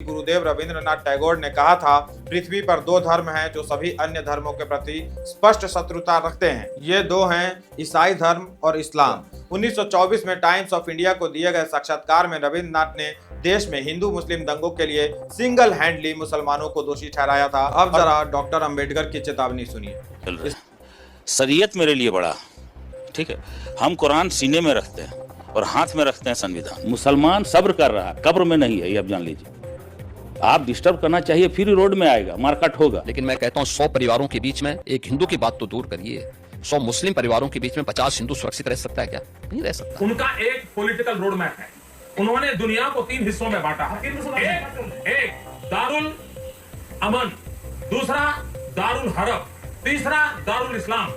गुरुदेव रविंद्रनाथ टैगोर ने कहा था, पृथ्वी पर दो धर्म हैं जो सभी अन्य धर्मों के प्रति स्पष्ट शत्रुता रखते हैं। ये दो हैं ईसाई धर्म और इस्लाम। 1924 में टाइम्स ऑफ इंडिया को दिए गए साक्षात्कार में रविंद्रनाथ ने देश में हिंदू मुस्लिम दंगों के लिए सिंगल हैंडली मुसलमानों को दोषी ठहराया था। अब जरा डॉक्टर अंबेडकर की चेतावनी सुनिए। शरीयत मेरे लिए बड़ा, ठीक है। हम कुरान सीने में रखते हैं और हाथ में रखते हैं संविधान। मुसलमान सब्र कर रहा है, कब्र में नहीं है, ये आप जान लीजिए। आप डिस्टर्ब करना चाहिए, फिर रोड में आएगा, मारकाट होगा। लेकिन मैं कहता हूँ 100 परिवारों के बीच में एक हिंदू की बात तो दूर करिए, 100 मुस्लिम परिवारों के बीच में 50 हिंदू सुरक्षित रह सकता है क्या? नहीं रह सकता। उनका एक पॉलिटिकल रोड मैप है। उन्होंने दुनिया को 3 हिस्सों में बांटा है। एक दारुल अमन, दूसरा दारुल हरब, तीसरा दारुल इस्लाम।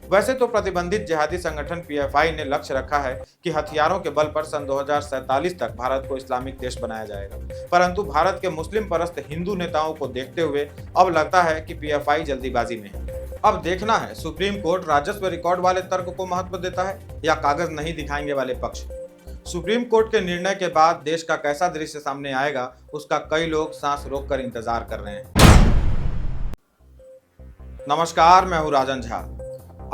वैसे तो प्रतिबंधित जिहादी संगठन पीएफआई ने लक्ष्य रखा है कि हथियारों के बल पर सन 2047 तक भारत को इस्लामिक देश बनाया जाएगा, परंतु भारत के मुस्लिम परस्त हिंदू नेताओं को देखते हुए अब लगता है कि पीएफआई जल्दीबाजी में है। अब देखना है सुप्रीम कोर्ट राजस्व रिकॉर्ड वाले तर्क को महत्व देता है या कागज नहीं दिखाएंगे वाले पक्ष। सुप्रीम कोर्ट के निर्णय के बाद देश का कैसा दृश्य सामने आएगा, उसका कई लोग सांस रोककर इंतजार कर रहे हैं। नमस्कार, मैं हूँ राजन झा।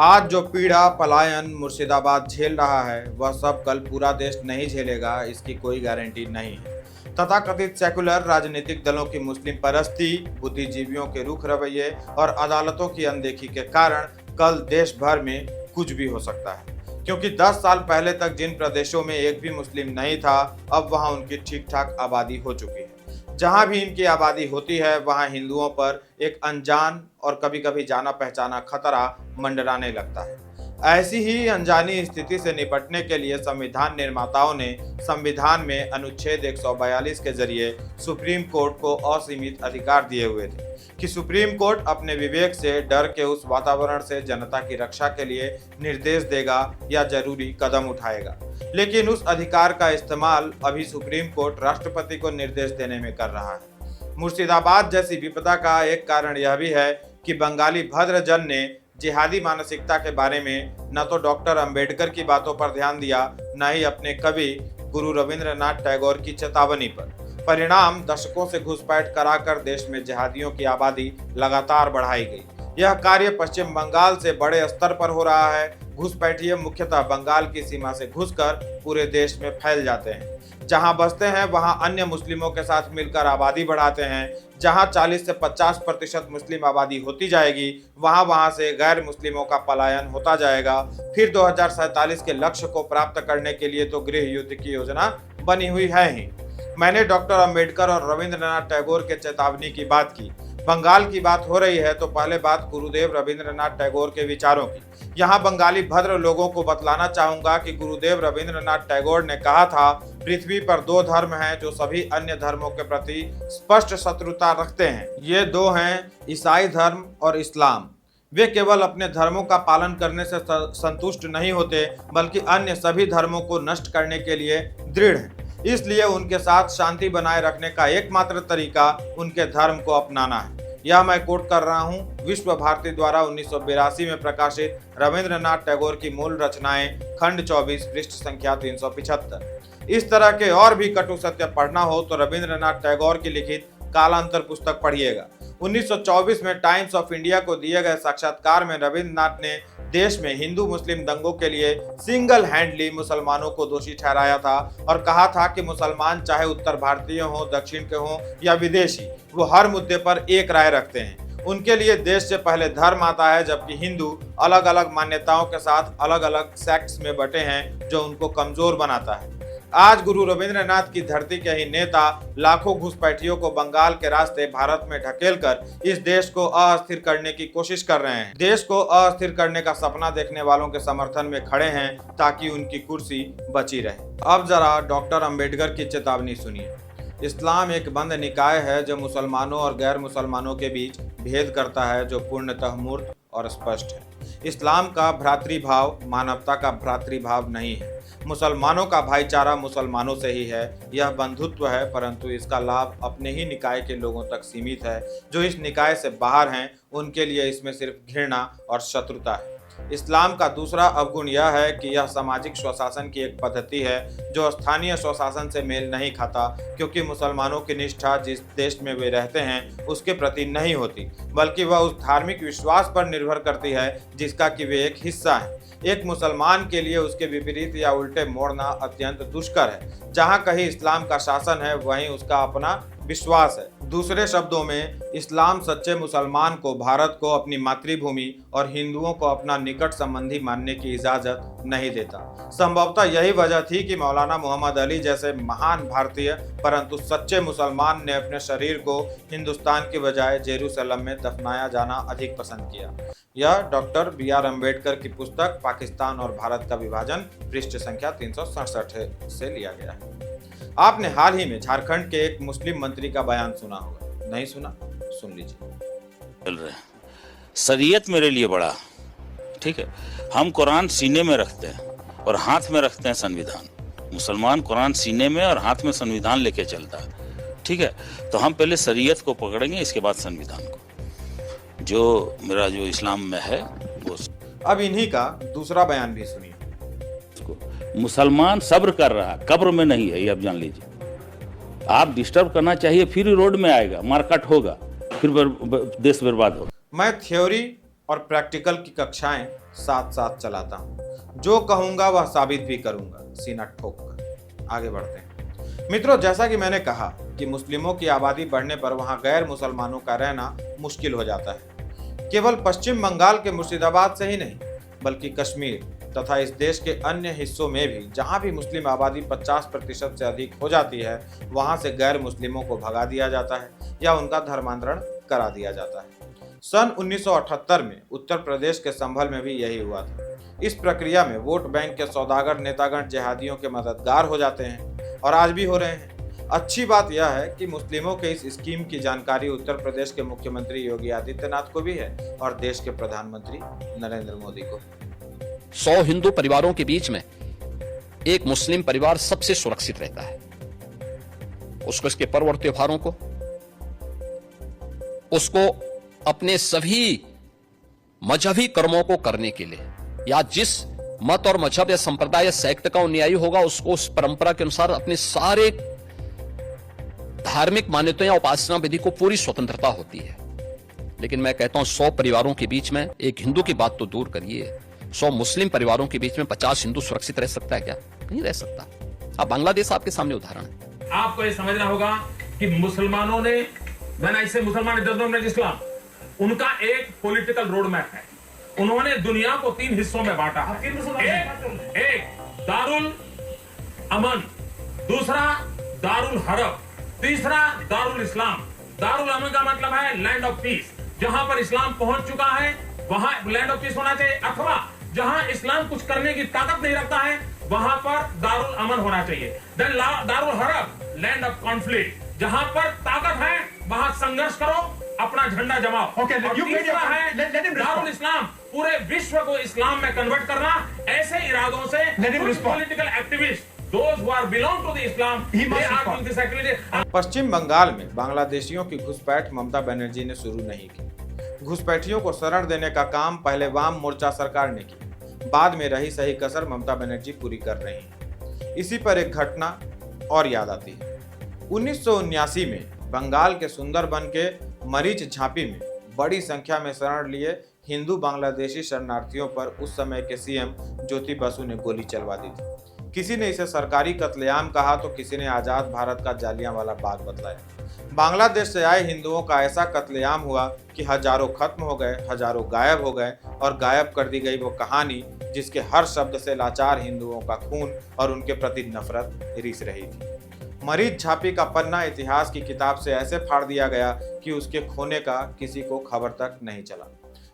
आज जो पीड़ा पलायन मुर्शिदाबाद झेल रहा है, वह सब कल पूरा देश नहीं झेलेगा, इसकी कोई गारंटी नहीं है। तथाकथित सेकुलर राजनीतिक दलों की मुस्लिम परस्ती, बुद्धिजीवियों के रुख रवैये और अदालतों की अनदेखी के कारण कल देश भर में कुछ भी हो सकता है, क्योंकि 10 साल पहले तक जिन प्रदेशों में एक भी मुस्लिम नहीं था, अब वहां उनकी ठीक ठाक आबादी हो चुकी है। जहां भी इनकी आबादी होती है, वहां हिंदुओं पर एक अनजान और कभी कभी जाना पहचाना खतरा मंडराने लगता है। ऐसी ही अनजानी स्थिति से निपटने के लिए संविधान निर्माताओं ने संविधान में अनुच्छेद 142 के जरिए सुप्रीम कोर्ट को असीमित अधिकार दिए हुए थे कि सुप्रीम कोर्ट अपने विवेक से डर के उस वातावरण से जनता की रक्षा के लिए निर्देश देगा या जरूरी कदम उठाएगा। लेकिन उस अधिकार का इस्तेमाल अभी सुप्रीम कोर्ट राष्ट्रपति को निर्देश देने में कर रहा है। मुर्शिदाबाद जैसी विपदा का एक कारण यह भी है कि बंगाली भद्रजन ने जिहादी मानसिकता के बारे में न तो डॉक्टर अंबेडकर की बातों पर ध्यान दिया, न ही अपने कवि गुरु रविंद्रनाथ टैगोर की चेतावनी पर। परिणाम, दशकों से घुसपैठ कराकर देश में जिहादियों की आबादी लगातार बढ़ाई गई। यह कार्य पश्चिम बंगाल से बड़े स्तर पर हो रहा है। घुसपैठिए मुख्यतः बंगाल की सीमा से घुसकर पूरे देश में फैल जाते हैं। जहां बसते हैं वहां अन्य मुस्लिमों के साथ मिलकर आबादी बढ़ाते हैं। जहां 40 से 50% मुस्लिम आबादी होती जाएगी, वहां से गैर मुस्लिमों का पलायन होता जाएगा। फिर 2047 के लक्ष्य को प्राप्त करने के लिए तो गृह युद्ध की योजना बनी हुई है ही। मैंने डॉक्टर अंबेडकर और रविंद्रनाथ टैगोर के चेतावनी की बात की। बंगाल की बात हो रही है तो पहले बात गुरुदेव रविंद्रनाथ टैगोर के विचारों की। यहाँ बंगाली भद्र लोगों को बतलाना चाहूंगा कि गुरुदेव रविंद्रनाथ टैगोर ने कहा था, पृथ्वी पर दो धर्म हैं जो सभी अन्य धर्मों के प्रति स्पष्ट शत्रुता रखते हैं। ये दो हैं ईसाई धर्म और इस्लाम। वे केवल अपने धर्मों का पालन करने से संतुष्ट नहीं होते, बल्कि अन्य सभी धर्मों को नष्ट करने के लिए दृढ़ हैं। इसलिए उनके साथ शांति बनाए रखने का एकमात्र तरीका उनके धर्म को अपनाना है। यह मैं कोट कर रहा हूँ विश्व भारती द्वारा 1982 में प्रकाशित रविंद्रनाथ टैगोर की मूल रचनाएं, खंड 24, पृष्ठ संख्या 375। इस तरह के और भी कटु सत्य पढ़ना हो तो रविंद्रनाथ टैगोर की लिखित कालांतर पुस्तक पढ़िएगा। 1924 में टाइम्स ऑफ इंडिया को दिए गए साक्षात्कार में रविंद्रनाथ ने देश में हिंदू मुस्लिम दंगों के लिए सिंगल हैंडली मुसलमानों को दोषी ठहराया था और कहा था कि मुसलमान चाहे उत्तर भारतीय हो, दक्षिण के हो या विदेशी, वो हर मुद्दे पर एक राय रखते हैं। उनके लिए देश से पहले धर्म आता है, जबकि हिंदू अलग अलग मान्यताओं के साथ अलग अलग सेक्ट्स में बटे हैं, जो उनको कमजोर बनाता है। आज गुरु रविंद्रनाथ की धरती के ही नेता लाखों घुसपैठियों को बंगाल के रास्ते भारत में ढकेलकर इस देश को अस्थिर करने की कोशिश कर रहे हैं। देश को अस्थिर करने का सपना देखने वालों के समर्थन में खड़े हैं ताकि उनकी कुर्सी बची रहे। अब जरा डॉक्टर अंबेडकर की चेतावनी सुनिए। इस्लाम एक बंद निकाय है जो मुसलमानों और गैर मुसलमानों के बीच भेद करता है, जो पूर्णतः मूर्त और स्पष्ट है। इस्लाम का भ्रातृभाव मानवता का भ्रातृभाव नहीं है। मुसलमानों का भाईचारा मुसलमानों से ही है। यह बंधुत्व है, परंतु इसका लाभ अपने ही निकाय के लोगों तक सीमित है। जो इस निकाय से बाहर हैं, उनके लिए इसमें सिर्फ घृणा और शत्रुता है। इस्लाम का दूसरा अवगुण यह है कि यह सामाजिक स्वशासन की एक पद्धति है जो स्थानीय स्वशासन से मेल नहीं खाता, क्योंकि मुसलमानों की निष्ठा जिस देश में वे रहते हैं उसके प्रति नहीं होती, बल्कि वह उस धार्मिक विश्वास पर निर्भर करती है जिसका कि वे एक हिस्सा हैं। एक मुसलमान के लिए उसके विपरीत या उल्टे मोड़ना अत्यंत दुष्कर है। जहाँ कहीं इस्लाम का शासन है वहीं उसका अपना विश्वास है। दूसरे शब्दों में, इस्लाम सच्चे मुसलमान को भारत को अपनी मातृभूमि और हिंदुओं को अपना निकट संबंधी मानने की इजाजत नहीं देता। संभवतः यही वजह थी कि मौलाना मोहम्मद अली जैसे महान भारतीय परंतु सच्चे मुसलमान ने अपने शरीर को हिंदुस्तान की बजाय जेरूसलम में दफनाया जाना अधिक पसंद किया। यह डॉक्टर B.R. अम्बेडकर की पुस्तक पाकिस्तान और भारत का विभाजन पृष्ठ संख्या 367 से लिया गया है। आपने हाल ही में झारखंड के एक मुस्लिम मंत्री का बयान सुना होगा, नहीं सुना? सुन लीजिए। चल रहे हैं। शरीयत मेरे लिए बड़ा, ठीक है। हम कुरान सीने में रखते हैं और हाथ में रखते हैं संविधान। मुसलमान कुरान सीने में और हाथ में संविधान लेके चलता है, ठीक है। तो हम पहले शरीयत को पकड़ेंगे, इसके बाद संविधान को। जो मेरा जो इस्लाम में है वो। अब इन्हीं का दूसरा बयान भी सुनिए। मुसलमान सब्र कर रहा है, कब्र में नहीं है, ये आप जान लीजिए। आप डिस्टर्ब करना चाहिए, फिर रोड में आएगा, मारकाट होगा, फिर देश बर्बाद होगा। मैं थ्योरी और प्रैक्टिकल की कक्षाएं साथ साथ चलाता हूं। जो कहूंगा वह साबित भी करूंगा, सीना ठोक कर। आगे बढ़ते हैं। मित्रों, जैसा कि मैंने कहा कि मुस्लिमों की आबादी बढ़ने पर वहां गैर मुसलमानों का रहना मुश्किल हो जाता है। केवल पश्चिम बंगाल के मुर्शिदाबाद से ही नहीं, बल्कि कश्मीर तथा इस देश के अन्य हिस्सों में भी जहां भी मुस्लिम आबादी 50% से अधिक हो जाती है, वहां से गैर मुस्लिमों को भगा दिया जाता है या उनका धर्मांतरण करा दिया जाता है। सन 1978 में उत्तर प्रदेश के संभल में भी यही हुआ था। इस प्रक्रिया में वोट बैंक के सौदागर नेतागण जिहादियों के मददगार हो जाते हैं और आज भी हो रहे हैं। अच्छी बात यह है कि मुस्लिमों के इस स्कीम की जानकारी उत्तर प्रदेश के मुख्यमंत्री योगी आदित्यनाथ को भी है और देश के प्रधानमंत्री नरेंद्र मोदी को। 100 हिंदू परिवारों के बीच में एक मुस्लिम परिवार सबसे सुरक्षित रहता है। उसको इसके पर्व और त्योहारों को, उसको अपने सभी मजहबी कर्मों को करने के लिए, या जिस मत और मजहब या संप्रदाय या सेक्ट का अनुयायी होगा उसको उस परंपरा के अनुसार अपने सारे धार्मिक मान्यताओं या उपासना विधि को पूरी स्वतंत्रता होती है। लेकिन मैं कहता हूं 100 परिवारों के बीच में एक हिंदू की बात तो दूर करिए, 100 मुस्लिम परिवारों के बीच में 50 हिंदू सुरक्षित रह सकता है क्या? नहीं रह सकता। अब बांग्लादेश आपके सामने उदाहरण है। आपको ये समझना होगा कि मुसलमानों ने, मैंने इसे मुसलमान इस्लाम, उनका एक पॉलिटिकल रोड मैप है। उन्होंने दुनिया को 3 हिस्सों में बांटा है। एक दारुल अमन, दूसरा दारुल हरब, तीसरा दारुल इस्लाम। दारुल अमन का मतलब है लैंड ऑफ पीस, जहां पर इस्लाम पहुंच चुका है वहां लैंड ऑफ पीस होना चाहिए, अथवा जहां इस्लाम कुछ करने की ताकत नहीं रखता है वहां पर दारुल अमन होना चाहिए। देन दारुल हरब, लैंड ऑफ कॉन्फ्लिक्ट, जहां पर ताकत है वहां संघर्ष करो, अपना झंडा जमाओ। और तीसरा है दारुल इस्लाम, पूरे विश्व को इस्लाम में कन्वर्ट करना। ऐसे इरादों से political activist, those who are belong to the Islam, they are doing this activity. पश्चिम बंगाल में बांग्लादेशियों की घुसपैठ ममता बनर्जी ने शुरू नहीं की। घुसपैठियों को शरण देने का काम पहले वाम मोर्चा सरकार ने की, बाद में रही सही कसर ममता बनर्जी पूरी कर रही हैं। इसी पर एक घटना और याद आती है। 1979 में बंगाल के सुंदरबन के मरीच झांपी में बड़ी संख्या में शरण लिए हिंदू बांग्लादेशी शरणार्थियों पर उस समय के सीएम ज्योति बसु ने गोली चलवा दी थी। किसी ने इसे सरकारी कत्लेआम कहा तो किसी ने आजाद भारत का जालियांवाला बाग बतलाया। बांग्लादेश से आए हिंदुओं का ऐसा कत्लेआम हुआ कि हजारों खत्म हो गए, हजारों गायब हो गए और गायब कर दी गई वो कहानी जिसके हर शब्द से लाचार हिंदुओं का खून और उनके प्रति नफरत रिस रही थी। मरीच झांपी का पन्ना इतिहास की किताब से ऐसे फाड़ दिया गया कि उसके खोने का किसी को खबर तक नहीं चला।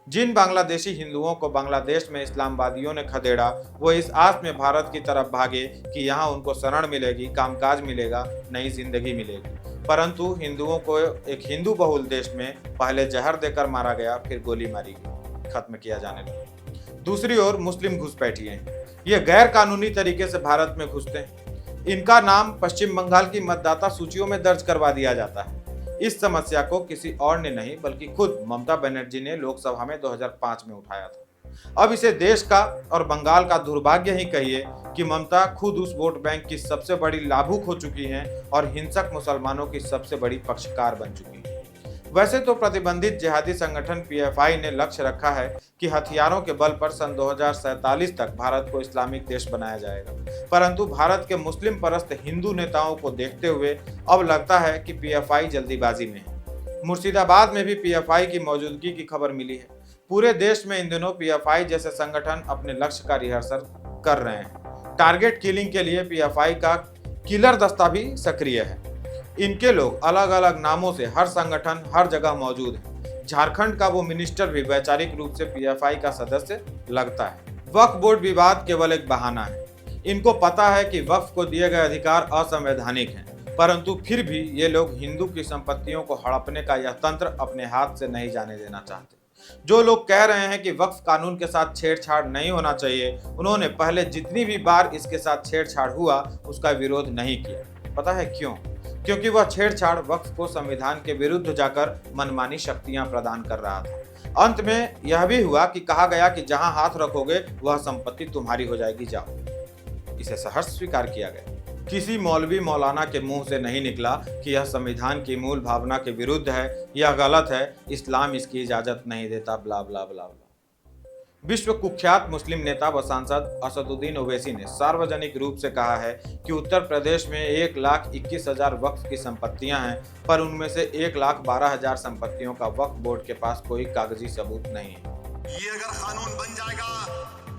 जिन बांग्लादेशी हिंदुओं को बांग्लादेश में इस्लामवादियों ने खदेड़ा, वो इस आस में भारत की तरफ भागे कि यहाँ उनको शरण मिलेगी, कामकाज मिलेगा, नई जिंदगी मिलेगी। परंतु हिंदुओं को एक हिंदू बहुल देश में पहले जहर देकर मारा गया, फिर गोली मारी गई, खत्म किया जाने लगा। दूसरी ओर मुस्लिम घुसपैठिए हैं। ये गैर कानूनी तरीके से भारत में घुसते हैं। इनका नाम पश्चिम बंगाल की मतदाता सूचियों में दर्ज करवा दिया जाता है। इस समस्या को किसी और ने नहीं बल्कि खुद ममता बनर्जी ने लोकसभा में 2005 में उठाया था। अब इसे देश का और बंगाल का दुर्भाग्य ही कहिए कि ममता खुद उस वोट बैंक की सबसे बड़ी लाभुक हो चुकी हैं और हिंसक मुसलमानों की सबसे बड़ी पक्षकार बन चुकी हैं। वैसे तो प्रतिबंधित जिहादी संगठन पीएफआई ने लक्ष्य रखा है कि हथियारों के बल पर सन 2047 तक भारत को इस्लामिक देश बनाया जाएगा, परंतु भारत के मुस्लिम परस्त हिंदू नेताओं को देखते हुए अब लगता है कि पीएफआई जल्दीबाजी में है। मुर्शिदाबाद में भी पीएफआई की मौजूदगी की खबर मिली है। पूरे देश में इन दिनों पीएफआई जैसे संगठन अपने लक्ष्य का रिहर्सल कर रहे हैं। टारगेट किलिंग के लिए पीएफआई का किलर दस्ता भी सक्रिय है। इनके लोग अलग अलग नामों से हर संगठन हर जगह मौजूद है। झारखंड का वो मिनिस्टर भी वैचारिक रूप से पीएफआई का सदस्य लगता है। वक्फ बोर्ड विवाद केवल एक बहाना है। इनको पता है कि वक्फ को दिए गए अधिकार असंवैधानिक हैं, परंतु फिर भी ये लोग हिंदू की संपत्तियों को हड़पने का यह तंत्र अपने हाथ से नहीं जाने देना चाहते। जो लोग कह रहे हैं कि वक्फ कानून के साथ छेड़छाड़ नहीं होना चाहिए, उन्होंने पहले जितनी भी बार इसके साथ छेड़छाड़ हुआ उसका विरोध नहीं किया। पता है क्यों? क्योंकि वह छेड़छाड़ वक्फ को संविधान के विरुद्ध जाकर मनमानी शक्तियां प्रदान कर रहा था। अंत में यह भी हुआ कि कहा गया कि जहां हाथ रखोगे वह संपत्ति तुम्हारी हो जाएगी, जाओ। इसे सहर्ष स्वीकार किया गया। किसी मौलवी मौलाना के मुंह से नहीं निकला कि यह संविधान की मूल भावना के विरुद्ध है, यह गलत है, इस्लाम इसकी इजाजत नहीं देता, ब्ला ब्ला ब्ला ब्ला। विश्व कुख्यात मुस्लिम नेता व सांसद असदुद्दीन ओवैसी ने सार्वजनिक रूप से कहा है कि उत्तर प्रदेश में 1,21,000 वक्फ की संपत्तियां हैं, पर उनमें से 1,12,000 संपत्तियों का वक्फ बोर्ड के पास कोई कागजी सबूत नहीं है। ये अगर कानून बन जाएगा,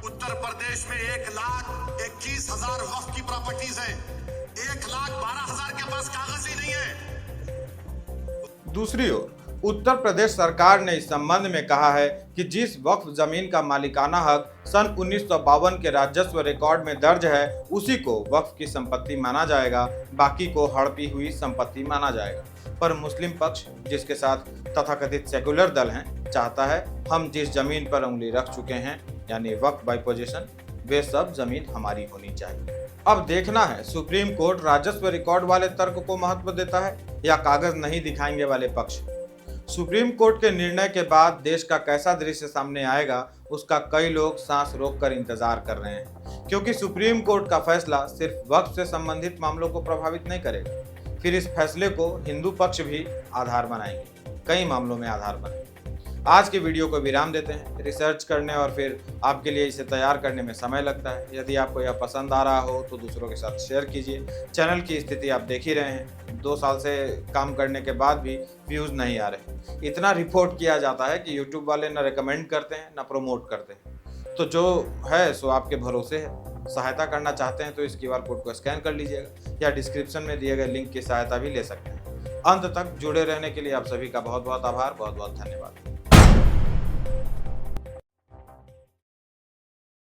उत्तर प्रदेश में 1,21,000 वक्फ की प्रॉपर्टीज है, 1,12,000 के पास कागज ही नहीं है। दूसरी ओर उत्तर प्रदेश सरकार ने इस संबंध में कहा है कि जिस वक्फ जमीन का मालिकाना हक सन 1952 के राजस्व रिकॉर्ड में दर्ज है उसी को वक्फ की संपत्ति माना जाएगा, बाकी को हड़पी हुई संपत्ति माना जाएगा। पर मुस्लिम पक्ष, जिसके साथ तथाकथित सेकुलर दल हैं, चाहता है हम जिस जमीन पर उंगली रख चुके हैं यानी वक्फ बाय पोजीशन, वे सब जमीन हमारी होनी चाहिए। अब देखना है सुप्रीम कोर्ट राजस्व रिकॉर्ड वाले तर्क को महत्व देता है या कागज नहीं दिखाएंगे वाले पक्ष। सुप्रीम कोर्ट के निर्णय के बाद देश का कैसा दृश्य सामने आएगा उसका कई लोग सांस रोककर इंतजार कर रहे हैं, क्योंकि सुप्रीम कोर्ट का फैसला सिर्फ वक्फ से संबंधित मामलों को प्रभावित नहीं करेगा। फिर इस फैसले को हिंदू पक्ष भी आधार बनाएंगे, कई मामलों में आधार बनाएंगे। आज के वीडियो को विराम देते हैं। रिसर्च करने और फिर आपके लिए इसे तैयार करने में समय लगता है। यदि आपको यह पसंद आ रहा हो तो दूसरों के साथ शेयर कीजिए। चैनल की स्थिति आप देख ही रहे हैं, 2 साल से काम करने के बाद भी व्यूज़ नहीं आ रहे। इतना रिपोर्ट किया जाता है कि यूट्यूब वाले ना रिकमेंड करते हैं ना प्रमोट करते हैं। तो जो है सो आपके भरोसे है। सहायता करना चाहते हैं तो इस QR कोड को स्कैन कर लीजिएगा या डिस्क्रिप्शन में दिए गए लिंक की सहायता भी ले सकते हैं। अंत तक जुड़े रहने के लिए आप सभी का बहुत बहुत आभार, बहुत बहुत धन्यवाद।